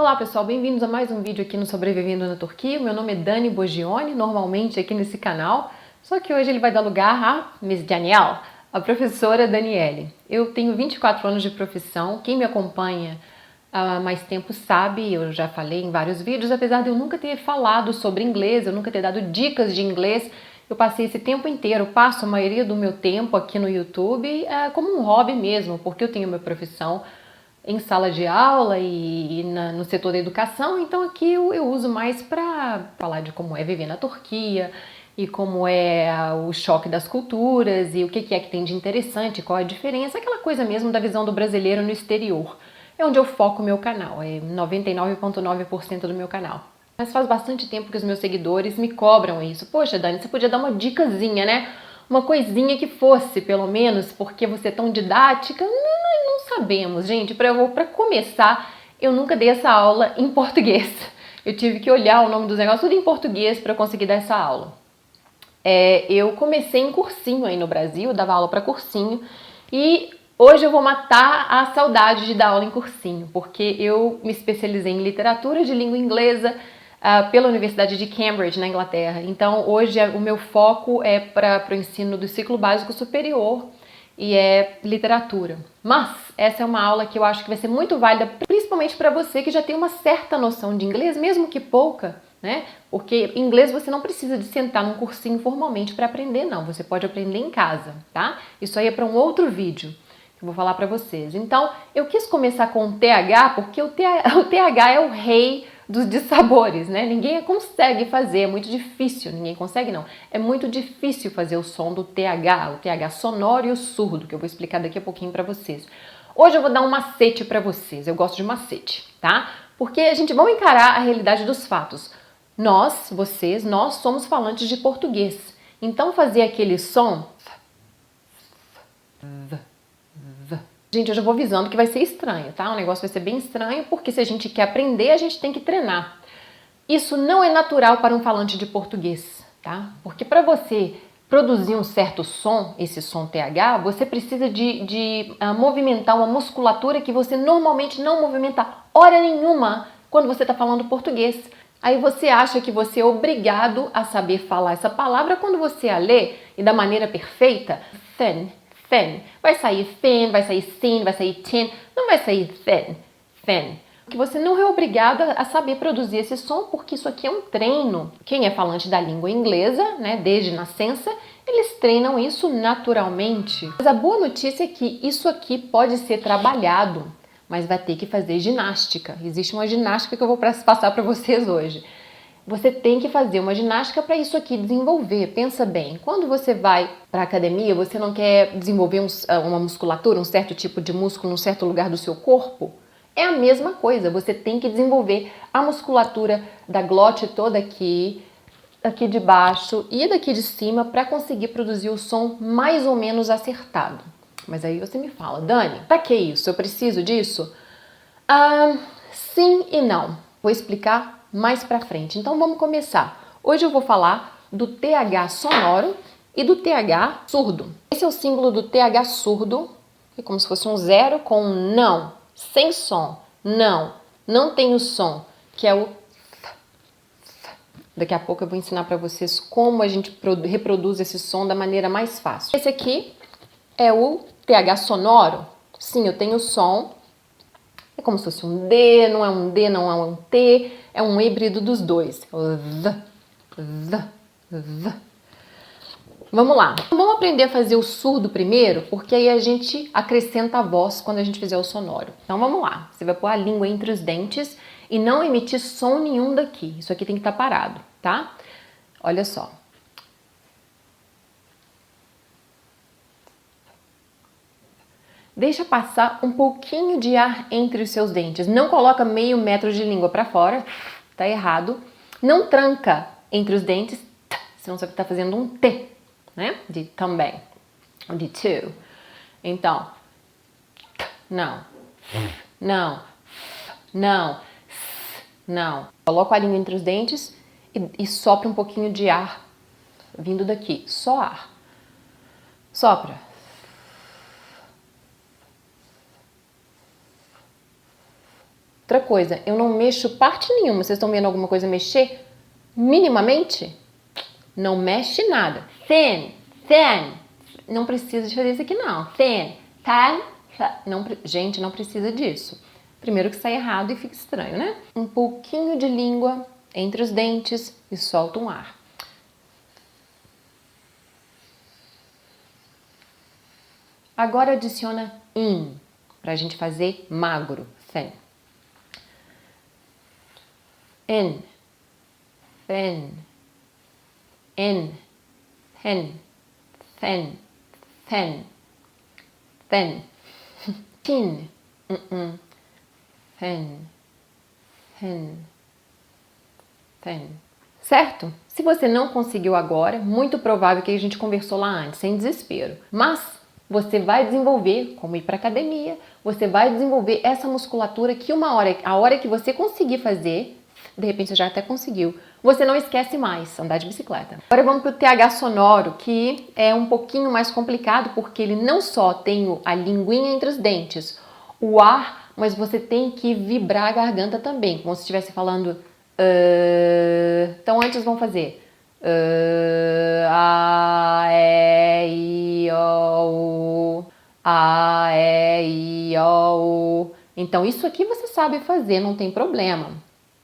Olá pessoal, bem-vindos a mais um vídeo aqui no Sobrevivendo na Turquia. Meu nome é Dani Bogione, normalmente aqui nesse canal, só que hoje ele vai dar lugar a Miss Danielle, a professora Daniele. Eu tenho 24 anos de profissão, quem me acompanha há mais tempo sabe, eu já falei em vários vídeos, apesar de eu nunca ter falado sobre inglês, eu nunca ter dado dicas de inglês, eu passei esse tempo inteiro, passo a maioria do meu tempo aqui no YouTube como um hobby mesmo, porque eu tenho minha profissão em sala de aula e no setor da educação, então aqui eu uso mais para falar de como é viver na Turquia e como é o choque das culturas e o que é que tem de interessante, qual é a diferença, aquela coisa mesmo da visão do brasileiro no exterior. É onde eu foco o meu canal, é 99,9% do meu canal. Mas faz bastante tempo que os meus seguidores me cobram isso. Poxa, Dani, você podia dar uma dicasinha, né? Uma coisinha que fosse, pelo menos, porque você é tão didática. Não sabemos, gente. Para começar, eu nunca dei essa aula em português. Eu tive que olhar o nome dos negócios tudo em português para conseguir dar essa aula. Eu comecei em cursinho aí no Brasil, dava aula para cursinho, e hoje eu vou matar a saudade de dar aula em cursinho, porque eu me especializei em literatura de língua inglesa pela Universidade de Cambridge, na Inglaterra. Então hoje o meu foco é para o ensino do ciclo básico superior e é literatura. Mas essa é uma aula que eu acho que vai ser muito válida, principalmente para você que já tem uma certa noção de inglês, mesmo que pouca, né? Porque inglês você não precisa de sentar num cursinho formalmente para aprender, não. Você pode aprender em casa, tá? Isso aí é para um outro vídeo que eu vou falar para vocês. Então, eu quis começar com o TH porque o TH é o rei dos dissabores, né? Ninguém consegue fazer, é muito difícil. Ninguém consegue, não. É muito difícil fazer o som do TH, o TH sonoro e o surdo, que eu vou explicar daqui a pouquinho para vocês. Hoje eu vou dar um macete para vocês. Eu gosto de macete, tá? Porque a gente vai encarar a realidade dos fatos. Nós somos falantes de português. Então fazer aquele som... Gente, eu já vou avisando que vai ser estranho, tá? O negócio vai ser bem estranho, porque se a gente quer aprender, a gente tem que treinar. Isso não é natural para um falante de português, tá? Porque para você produzir um certo som, esse som TH, você precisa de movimentar uma musculatura que você normalmente não movimenta hora nenhuma quando você está falando português. Aí você acha que você é obrigado a saber falar essa palavra quando você a lê e da maneira perfeita, thin. Vai sair thin, vai sair thin, vai sair tin, não vai sair thin. Que você não é obrigado a saber produzir esse som, porque isso aqui é um treino. Quem é falante da língua inglesa, né, desde nascença, eles treinam isso naturalmente. Mas a boa notícia é que isso aqui pode ser trabalhado, mas vai ter que fazer ginástica. Existe uma ginástica que eu vou passar para vocês hoje. Você tem que fazer uma ginástica para isso aqui desenvolver. Pensa bem, quando você vai para a academia, você não quer desenvolver uma musculatura, um certo tipo de músculo num certo lugar do seu corpo? É a mesma coisa, você tem que desenvolver a musculatura da glote toda aqui de baixo e daqui de cima para conseguir produzir o som mais ou menos acertado. Mas aí você me fala, Dani, para que isso? Eu preciso disso? Sim e não. Vou explicar mais pra frente. Então vamos começar. Hoje eu vou falar do TH sonoro e do TH surdo. Esse é o símbolo do TH surdo, é como se fosse um zero com um não, sem som. Não tem o som, que é o... Daqui a pouco eu vou ensinar pra vocês como a gente reproduz esse som da maneira mais fácil. Esse aqui é o TH sonoro. Sim, eu tenho som. É como se fosse um D, não é um D, não é um T, é um híbrido dos dois. Vamos lá. Vamos aprender a fazer o surdo primeiro, porque aí a gente acrescenta a voz quando a gente fizer o sonoro. Então vamos lá. Você vai pôr a língua entre os dentes e não emitir som nenhum daqui. Isso aqui tem que estar parado, tá? Olha só. Deixa passar um pouquinho de ar entre os seus dentes. Não coloca meio metro de língua para fora, tá errado. Não tranca entre os dentes, senão você está fazendo um T, né? De também, de to. Então, não. Coloca a língua entre os dentes e sopra um pouquinho de ar vindo daqui. Só ar. Sopra. Outra coisa, eu não mexo parte nenhuma. Vocês estão vendo alguma coisa mexer? Minimamente? Não mexe nada. Thin, thin. Não precisa de fazer isso aqui não. Thin, tan. Não, gente, não precisa disso. Primeiro que sai errado e fica estranho, né? Um pouquinho de língua entre os dentes e solta um ar. Agora adiciona in, pra gente fazer magro, thin. In, thin, in, thin, thin, thin, thin, thin, thin, thin, thin. Certo? Se você não conseguiu agora, muito provável que a gente conversou lá antes, sem desespero. Mas você vai desenvolver, como ir para academia, você vai desenvolver essa musculatura que a hora que você conseguir fazer, de repente você já até conseguiu, você não esquece mais andar de bicicleta. Agora vamos para o TH sonoro, que é um pouquinho mais complicado, porque ele não só tem a linguinha entre os dentes, o ar, mas você tem que vibrar a garganta também, como se estivesse falando... Então antes vamos fazer... A, E, I, O, A, E, I, O. Então isso aqui você sabe fazer, não tem problema.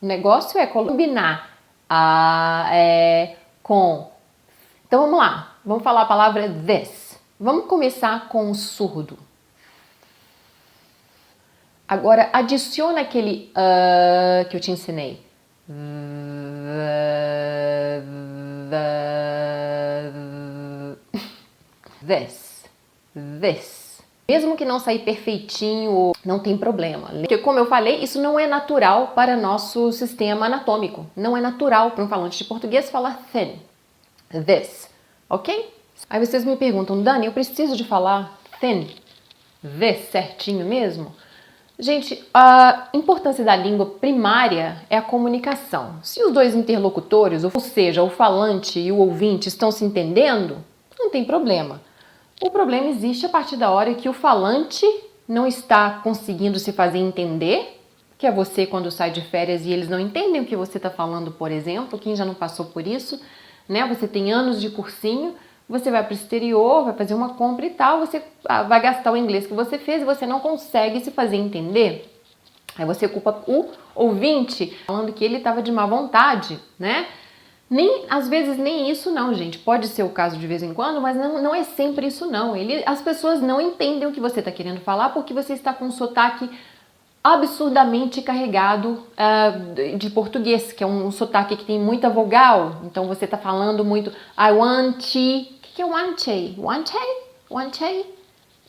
O negócio é combinar A, E com. Então vamos lá, vamos falar a palavra this. Vamos começar com o surdo. Agora adiciona aquele que eu te ensinei. This. Mesmo que não sair perfeitinho, não tem problema. Porque, como eu falei, isso não é natural para nosso sistema anatômico. Não é natural para um falante de português falar thin. This. Ok? Aí vocês me perguntam, Dani, eu preciso de falar thin? This certinho mesmo? Gente, a importância da língua primária é a comunicação. Se os dois interlocutores, ou seja, o falante e o ouvinte, estão se entendendo, não tem problema. O problema existe a partir da hora que o falante não está conseguindo se fazer entender, que é você quando sai de férias e eles não entendem o que você está falando, por exemplo, quem já não passou por isso, né? Você tem anos de cursinho, você vai para o exterior, vai fazer uma compra e tal, você vai gastar o inglês que você fez e você não consegue se fazer entender. Aí você culpa o ouvinte, falando que ele estava de má vontade, né? Às vezes nem isso não, gente. Pode ser o caso de vez em quando, mas não é sempre isso não. As pessoas não entendem o que você está querendo falar porque você está com um sotaque absurdamente carregado de português, que é um sotaque que tem muita vogal. Então você está falando muito I want to. O que é want to? Want to? Want to?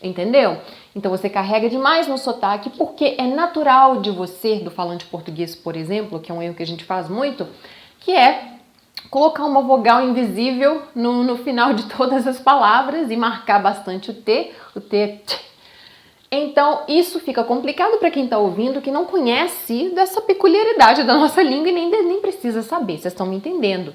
Entendeu? Então você carrega demais no sotaque porque é natural de você, do falante português, por exemplo, que é um erro que a gente faz muito, que é colocar uma vogal invisível no final de todas as palavras e marcar bastante o T, Então, isso fica complicado para quem está ouvindo, que não conhece dessa peculiaridade da nossa língua e nem precisa saber, vocês estão me entendendo.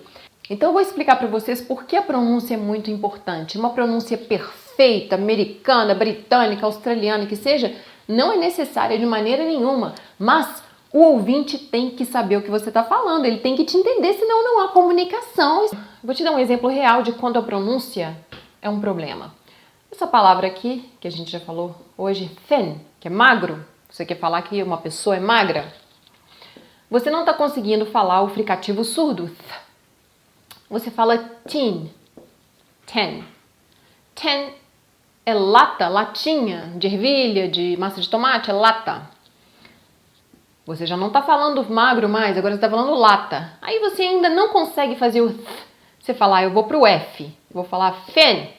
Então, eu vou explicar para vocês por que a pronúncia é muito importante. Uma pronúncia perfeita, americana, britânica, australiana, que seja, não é necessária de maneira nenhuma, mas o ouvinte tem que saber o que você está falando, ele tem que te entender, senão não há comunicação. Vou te dar um exemplo real de quando a pronúncia é um problema. Essa palavra aqui, que a gente já falou hoje, thin, que é magro, você quer falar que uma pessoa é magra, você não está conseguindo falar o fricativo surdo. Você fala tin, ten. Ten é lata, latinha, de ervilha, de massa de tomate, é lata. Você já não está falando magro mais, agora você está falando lata. Aí você ainda não consegue fazer o você falar, eu vou para o F, vou falar fin.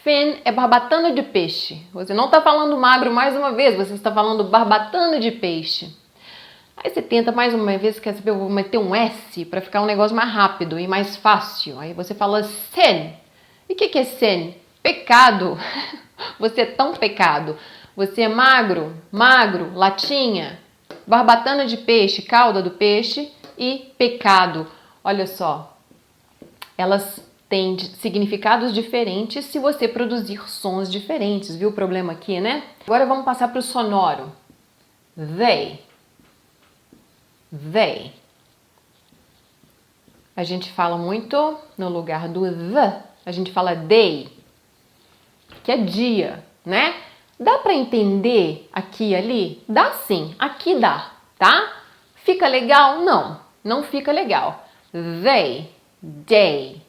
Fin é barbatana de peixe. Você não está falando magro mais uma vez, você está falando barbatana de peixe. Aí você tenta mais uma vez, quer saber, eu vou meter um S para ficar um negócio mais rápido e mais fácil. Aí você fala sin. E o que é sin? Pecado. Você é tão pecado. Você é magro, latinha, barbatana de peixe, cauda do peixe e pecado. Olha só, elas têm significados diferentes se você produzir sons diferentes. Viu o problema aqui, né? Agora vamos passar para o sonoro. They. they. A gente fala muito no lugar do the, a gente fala day, que é dia, né? Dá para entender aqui e ali? Dá sim, aqui dá, tá? Fica legal? Não, não fica legal. They, day,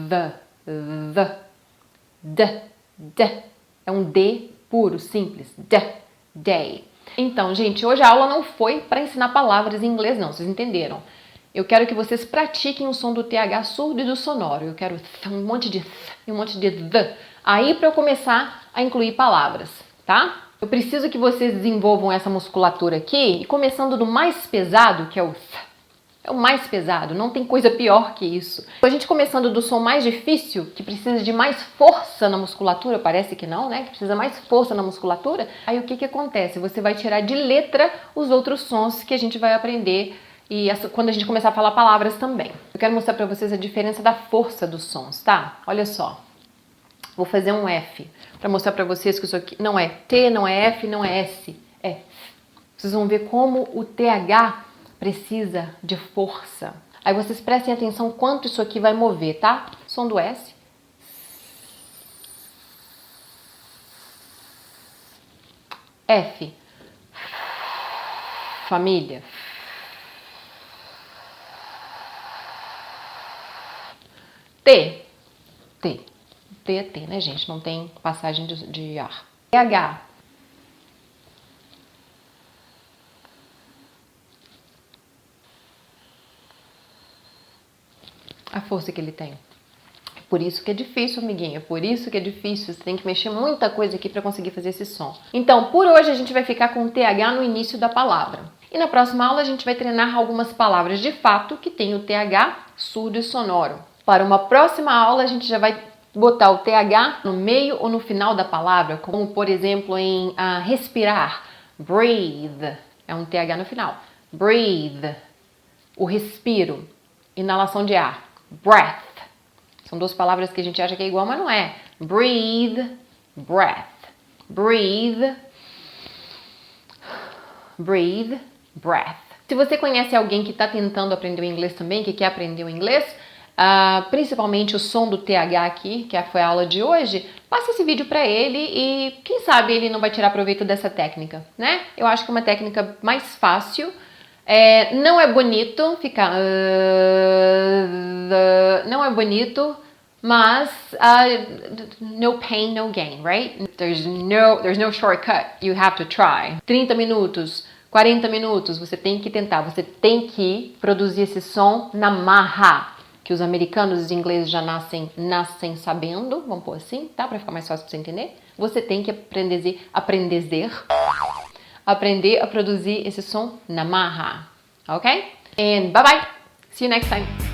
the, d. É um D puro, simples. Day. Então, gente, hoje a aula não foi para ensinar palavras em inglês, não. Vocês entenderam? Eu quero que vocês pratiquem o som do TH surdo e do sonoro. Eu quero um monte de e um monte de the. Aí para eu começar a incluir palavras, tá? Eu preciso que vocês desenvolvam essa musculatura aqui, e começando do mais pesado, que é o é o mais pesado, não tem coisa pior que isso. A gente começando do som mais difícil, que precisa de mais força na musculatura, parece que não, né? Que precisa mais força na musculatura. Aí o que acontece? Você vai tirar de letra os outros sons que a gente vai aprender e quando a gente começar a falar palavras também. Eu quero mostrar pra vocês a diferença da força dos sons, tá? Olha só. Vou fazer um F pra mostrar pra vocês que isso aqui não é T, não é F, não é S, é F. Vocês vão ver como o TH precisa de força. Aí vocês prestem atenção quanto isso aqui vai mover, tá? Som do S. F. Família. T. T. T é T, né, gente? Não tem passagem de ar. TH. A força que ele tem. É por isso que é difícil, amiguinho. É por isso que é difícil. Você tem que mexer muita coisa aqui para conseguir fazer esse som. Então, por hoje a gente vai ficar com o TH no início da palavra. E na próxima aula a gente vai treinar algumas palavras de fato que tem o TH surdo e sonoro. Para uma próxima aula a gente já vai botar o TH no meio ou no final da palavra, como por exemplo em respirar. Breathe. É um TH no final. Breathe. O respiro. Inalação de ar. Breath. São duas palavras que a gente acha que é igual, mas não é. Breathe, breath. Breathe, breathe, breath. Se você conhece alguém que está tentando aprender o inglês também, que quer aprender o inglês, principalmente o som do TH aqui, que foi a aula de hoje, passa esse vídeo para ele e quem sabe ele não vai tirar proveito dessa técnica, né? Eu acho que é uma técnica mais fácil. Não é bonito ficar... não é bonito, mas no pain, no gain, right? There's no shortcut. You have to try. 30 minutos, 40 minutos, você tem que tentar. Você tem que produzir esse som na marra, que os americanos e os ingleses já nascem sabendo, vamos pôr assim, tá? Para ficar mais fácil para você entender. Você tem que aprender a produzir esse som na marra, ok? And bye bye! See you next time!